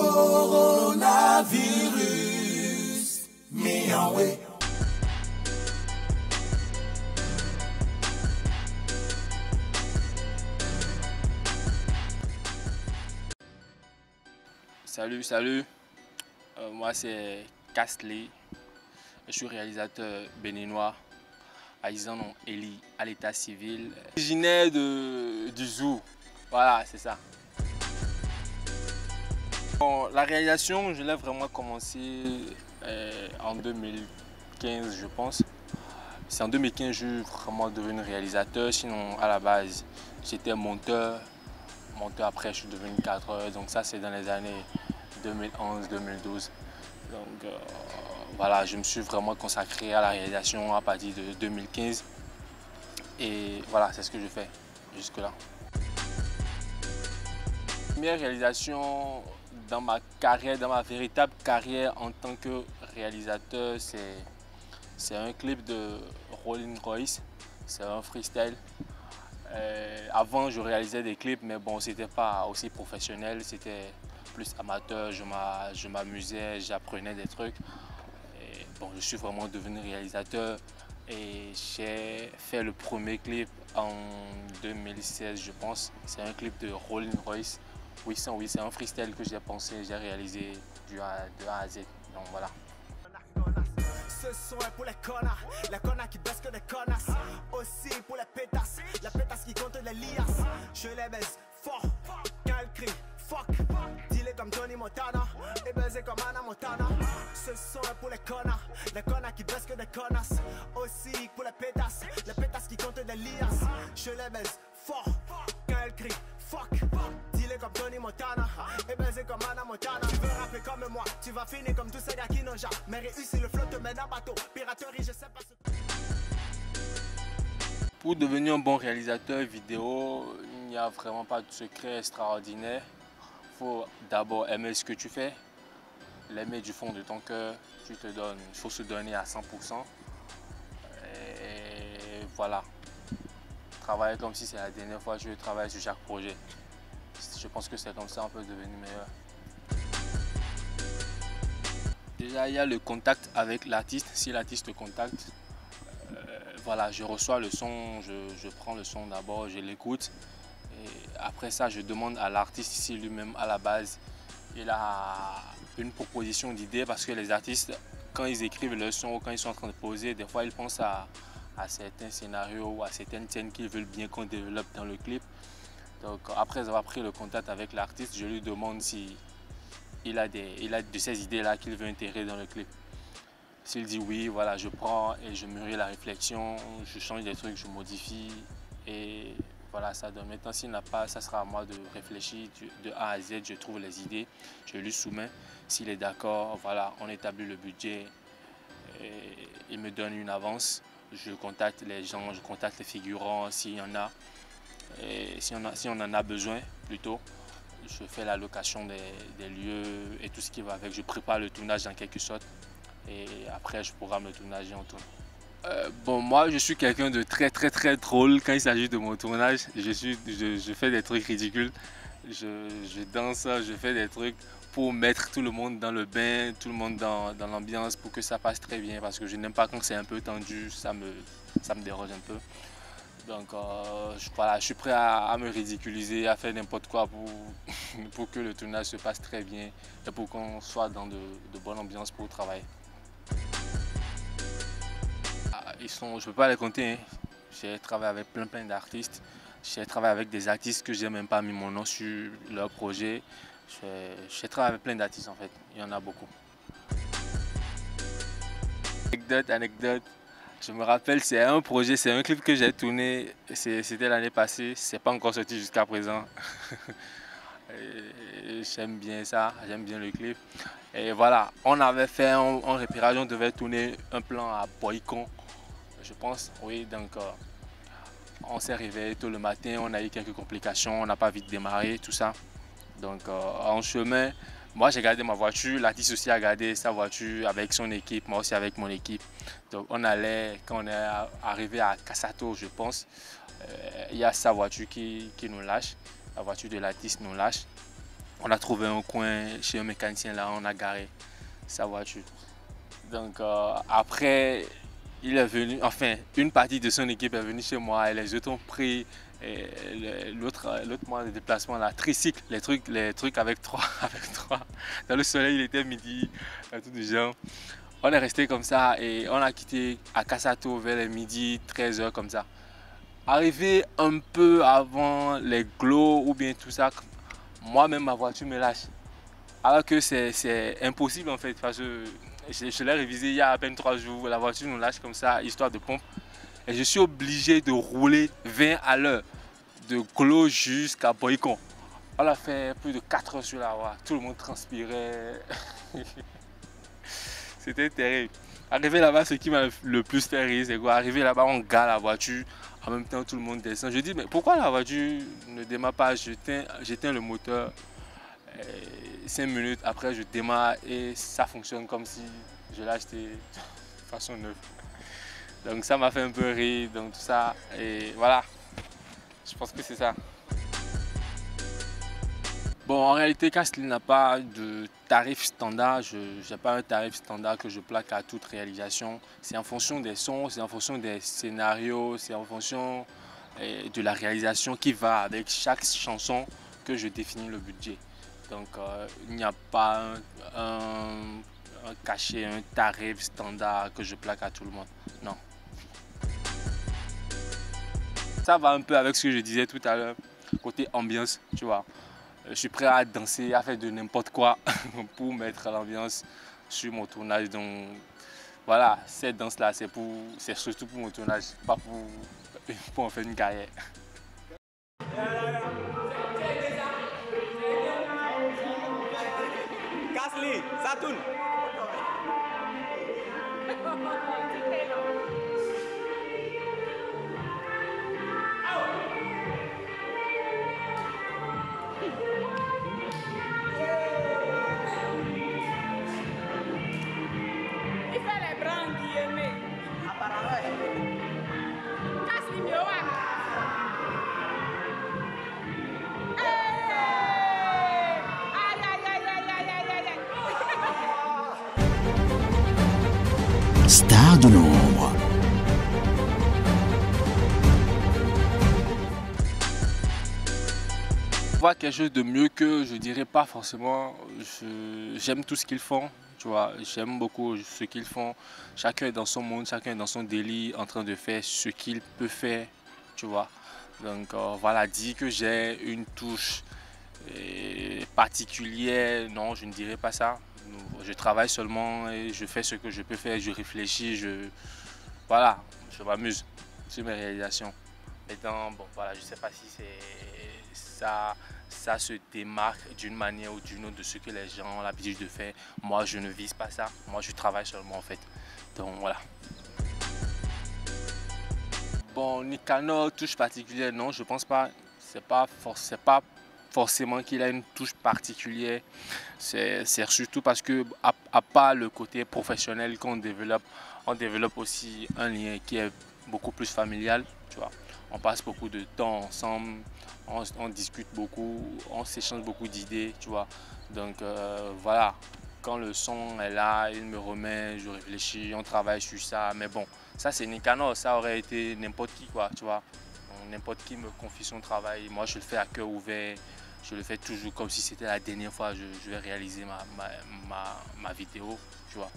Coronavirus, me away. Salut. Moi c'est Castley. Je suis réalisateur béninois à Isanon Eli à l'état civil. Originaire du Zoo. Voilà, c'est ça. Bon, la réalisation, je l'ai vraiment commencé en 2015, je pense. C'est en 2015 que je suis vraiment devenu réalisateur. Sinon, à la base, j'étais monteur. Après, je suis devenu cadreur. Donc ça, c'est dans les années 2011-2012. Donc voilà, je me suis vraiment consacré à la réalisation à partir de 2015. Et voilà, c'est ce que je fais jusque-là. Première réalisation dans ma carrière, dans ma véritable carrière en tant que réalisateur, c'est un clip de Rolling Royce. C'est un freestyle. Avant, je réalisais des clips, mais bon, c'était pas aussi professionnel, c'était plus amateur. Je m'amusais, j'apprenais des trucs. Et bon, je suis vraiment devenu réalisateur et j'ai fait le premier clip en 2016, je pense. C'est un clip de Rolling Royce. Oui, c'est un freestyle que j'ai pensé, j'ai réalisé de A à Z. Donc voilà. Ce son est pour les connards qui baissent que des connasses. Aussi pour les pétasses, la pétasse qui compte les liasses. Je les baisse fort, quand elle crie fuck. Dis-les comme Johnny Montana, et baiser comme Anna Montana. Ce son est pour les connards qui baissent que des connasses. Aussi pour les pétasses qui comptent des liasses. Je les baisse fort, quand elle crie fuck. Dis-les comme Johnny Montana, et baiser comme Anna Montana. Tu veux rapper comme moi, tu vas finir comme tous ces gars qui n'ont jamais réussi. Le flot te mène à bateau, piraterie, je sais pas ce. Pour devenir un bon réalisateur vidéo, il n'y a vraiment pas de secret extraordinaire. Il faut d'abord aimer ce que tu fais, l'aimer du fond de ton cœur. Il faut se donner à 100%. Et voilà. Travailler comme si c'est la dernière fois que je travaille sur chaque projet. Je pense que c'est comme ça qu'on peut devenir meilleur. Déjà, il y a le contact avec l'artiste. Si l'artiste te contacte, voilà, je reçois le son, je prends le son d'abord, je l'écoute. Et après ça, je demande à l'artiste si lui-même, à la base, il a une proposition d'idée. Parce que les artistes, quand ils écrivent leur son ou quand ils sont en train de poser, des fois, ils pensent à certains scénarios ou à certaines scènes qu'ils veulent bien qu'on développe dans le clip. Donc après avoir pris le contact avec l'artiste, je lui demande si il a de ces idées-là qu'il veut intégrer dans le clip. S'il dit oui, voilà, je prends et je mûris la réflexion, je change des trucs, je modifie et voilà, ça donne. Maintenant, s'il n'a pas, ça sera à moi de réfléchir de A à Z, je trouve les idées, je lui soumets. S'il est d'accord, voilà, on établit le budget, et il me donne une avance, je contacte les gens, je contacte les figurants s'il y en a. Et si on en a besoin, plutôt, je fais la location des lieux et tout ce qui va avec. Je prépare le tournage en quelque sorte. Et après, je programme le tournage et on tourne. Bon, moi, je suis quelqu'un de très drôle quand il s'agit de mon tournage. Je fais des trucs ridicules. Je danse, je fais des trucs pour mettre tout le monde dans le bain, tout le monde dans l'ambiance pour que ça passe très bien. Parce que je n'aime pas quand c'est un peu tendu, ça me dérange un peu. Donc voilà, je suis prêt à me ridiculiser, à faire n'importe quoi pour que le tournage se passe très bien et pour qu'on soit dans de bonnes ambiances pour travailler. Je ne peux pas les compter, hein. J'ai travaillé avec plein d'artistes. J'ai travaillé avec des artistes que je n'ai même pas mis mon nom sur leur projet. J'ai travaillé avec plein d'artistes en fait, il y en a beaucoup. Anecdote. Je me rappelle, c'est un projet, c'est un clip que j'ai tourné, c'était l'année passée, c'est pas encore sorti jusqu'à présent. J'aime bien ça, j'aime bien le clip. Et voilà, on avait fait un repérage, on devait tourner un plan à Boycon, je pense. Oui, donc on s'est réveillé tôt le matin, on a eu quelques complications, on n'a pas vite démarré, tout ça. Donc en chemin, moi j'ai gardé ma voiture, l'artiste aussi a gardé sa voiture avec son équipe, moi aussi avec mon équipe. Donc on allait, quand on est arrivé à Kassato, je pense, il y a sa voiture qui nous lâche, la voiture de l'artiste nous lâche. On a trouvé un coin chez un mécanicien là, on a garé sa voiture. Donc après, il est venu, enfin, une partie de son équipe est venue chez moi et les autres ont pris l'autre moyen de déplacement, la tricycle, les trucs avec trois, Dans le soleil, il était midi, tout du genre. On est resté comme ça et on a quitté à Kassato vers les midi, 13h comme ça. Arrivé un peu avant les glows ou bien tout ça, moi-même ma voiture me lâche. Alors que c'est impossible en fait, parce que je l'ai révisé il y a à peine 3 jours, la voiture nous lâche comme ça, histoire de pompe. Et je suis obligé de rouler 20 à l'heure, de Glo jusqu'à Boycon. On a fait plus de 4 heures sur la voie, tout le monde transpirait. C'était terrible. Arrivé là-bas, ce qui m'a le plus fait rire, c'est quoi? Arrivé là-bas, on gare la voiture, en même temps tout le monde descend. Je dis, mais pourquoi la voiture ne démarre pas? J'éteins le moteur. 5 minutes après, je démarre et ça fonctionne comme si je l'ai acheté de façon neuve. Donc ça m'a fait un peu rire, donc tout ça. Et voilà, je pense que c'est ça. Bon, en réalité, Castley n'a pas de tarif standard. Je n'ai pas un tarif standard que je plaque à toute réalisation. C'est en fonction des sons, c'est en fonction des scénarios, c'est en fonction de la réalisation qui va avec chaque chanson que je définis le budget. Donc, il n'y a pas un cachet, un tarif standard que je plaque à tout le monde. Non. Ça va un peu avec ce que je disais tout à l'heure, côté ambiance, tu vois. Je suis prêt à danser, à faire de n'importe quoi pour mettre l'ambiance sur mon tournage. Donc voilà, cette danse-là, c'est surtout pour mon tournage, pas pour en faire une carrière. Castley, ça tourne. Il fait les branques qui aiment. Apparemment. Castley, mieux. Star de l'ombre. Voir quelque chose de mieux que je dirais pas forcément. J'aime tout ce qu'ils font, tu vois. J'aime beaucoup ce qu'ils font. Chacun est dans son monde, chacun est dans son délit, en train de faire ce qu'il peut faire, tu vois. Donc voilà, dire que j'ai une touche particulière, non, je ne dirais pas ça. Je travaille seulement et je fais ce que je peux faire, je réfléchis, voilà, je m'amuse sur mes réalisations. Maintenant, bon, voilà, je ne sais pas si ça se démarque d'une manière ou d'une autre de ce que les gens ont l'habitude de faire. Moi, je ne vise pas ça. Moi, je travaille seulement en fait. Donc voilà. Bon, Nicanor, touche particulière, non, je pense pas. C'est pas forcément qu'il a une touche particulière. C'est surtout parce que à part le côté professionnel qu'on développe, on développe aussi un lien qui est beaucoup plus familial, tu vois. On passe beaucoup de temps ensemble, on discute beaucoup, on s'échange beaucoup d'idées, tu vois. Donc voilà, quand le son est là, il me remet, je réfléchis, on travaille sur ça. Mais bon, ça c'est Nicanor, ça aurait été n'importe qui, quoi, tu vois. N'importe qui me confie son travail, moi je le fais à cœur ouvert, je le fais toujours comme si c'était la dernière fois que je vais réaliser ma vidéo, tu vois.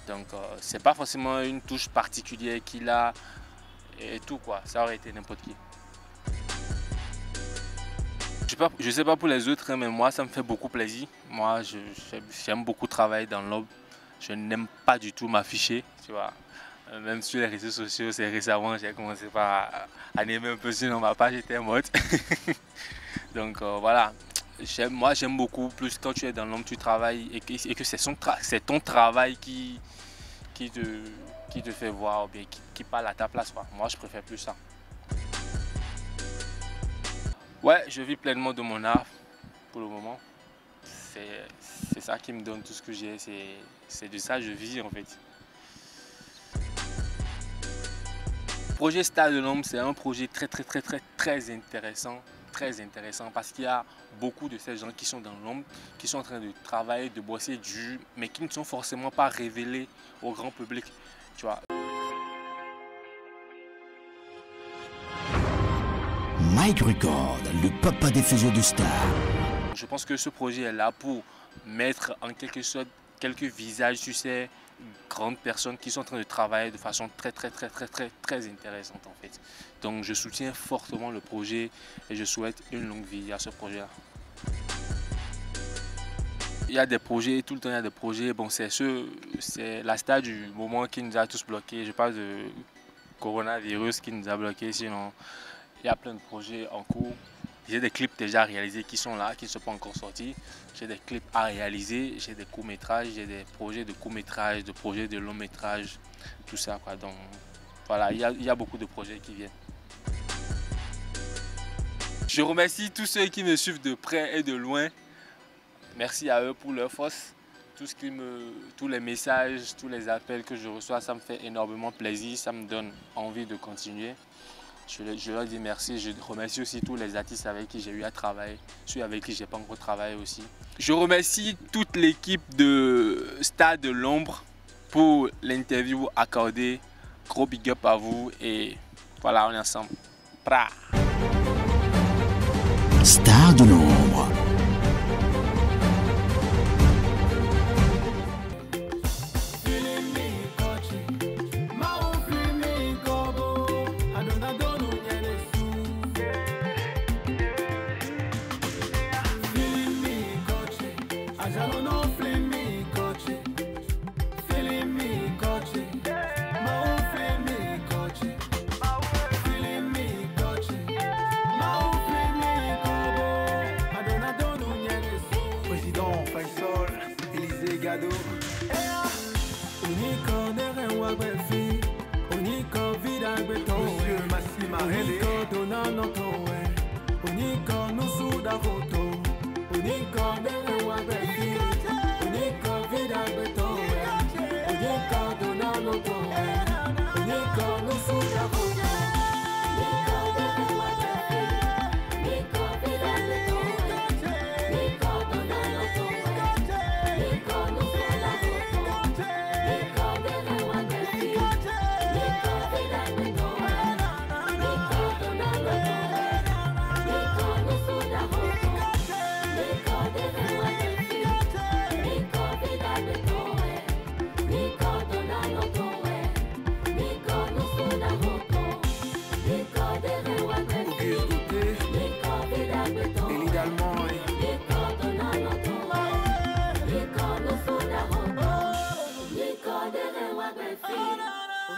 Donc c'est pas forcément une touche particulière qu'il a et tout, quoi, ça aurait été n'importe qui. Je sais pas pour les autres, hein, mais moi ça me fait beaucoup plaisir. Moi j'aime beaucoup travailler dans l'ombre, je n'aime pas du tout m'afficher, tu vois. Même sur les réseaux sociaux, c'est récemment j'ai commencé à animer un peu sinon ma page était morte. Donc voilà, moi j'aime beaucoup plus quand tu es dans l'ombre, tu travailles et que c'est ton travail qui te fait voir ou bien qui parle à ta place, quoi. Moi je préfère plus ça. Ouais, je vis pleinement de mon art pour le moment. C'est ça qui me donne tout ce que j'ai, c'est de ça que je vis en fait. Le projet Star de l'ombre, c'est un projet très intéressant, très intéressant parce qu'il y a beaucoup de ces gens qui sont dans l'ombre, qui sont en train de travailler, de bosser dur, mais qui ne sont forcément pas révélés au grand public, tu vois. Mike Record, le papa des faiseurs de stars. Je pense que ce projet est là pour mettre en quelque sorte quelques visages sur ces grandes personnes qui sont en train de travailler de façon très intéressante en fait. Donc je soutiens fortement le projet et je souhaite une longue vie à ce projet-là. Il y a des projets, tout le temps il y a des projets. Bon, c'est la star du moment qui nous a tous bloqués. Je parle de coronavirus qui nous a bloqués, sinon il y a plein de projets en cours. J'ai des clips déjà réalisés qui sont là, qui ne sont pas encore sortis. J'ai des clips à réaliser, j'ai des courts-métrages, j'ai des projets de courts-métrages, des projets de long-métrages, tout ça, quoi. Donc voilà, il y a beaucoup de projets qui viennent. Je remercie tous ceux qui me suivent de près et de loin. Merci à eux pour leur force. Tous les messages, tous les appels que je reçois, ça me fait énormément plaisir, ça me donne envie de continuer. Je leur dis merci. Je remercie aussi tous les artistes avec qui j'ai eu à travailler, ceux avec qui je n'ai pas encore travaillé aussi. Je remercie toute l'équipe de Stars de l'Ombre pour l'interview accordée. Gros big up à vous et voilà, on est ensemble. Pra. Stars de l'Ombre.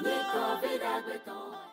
Nico Vida Beton.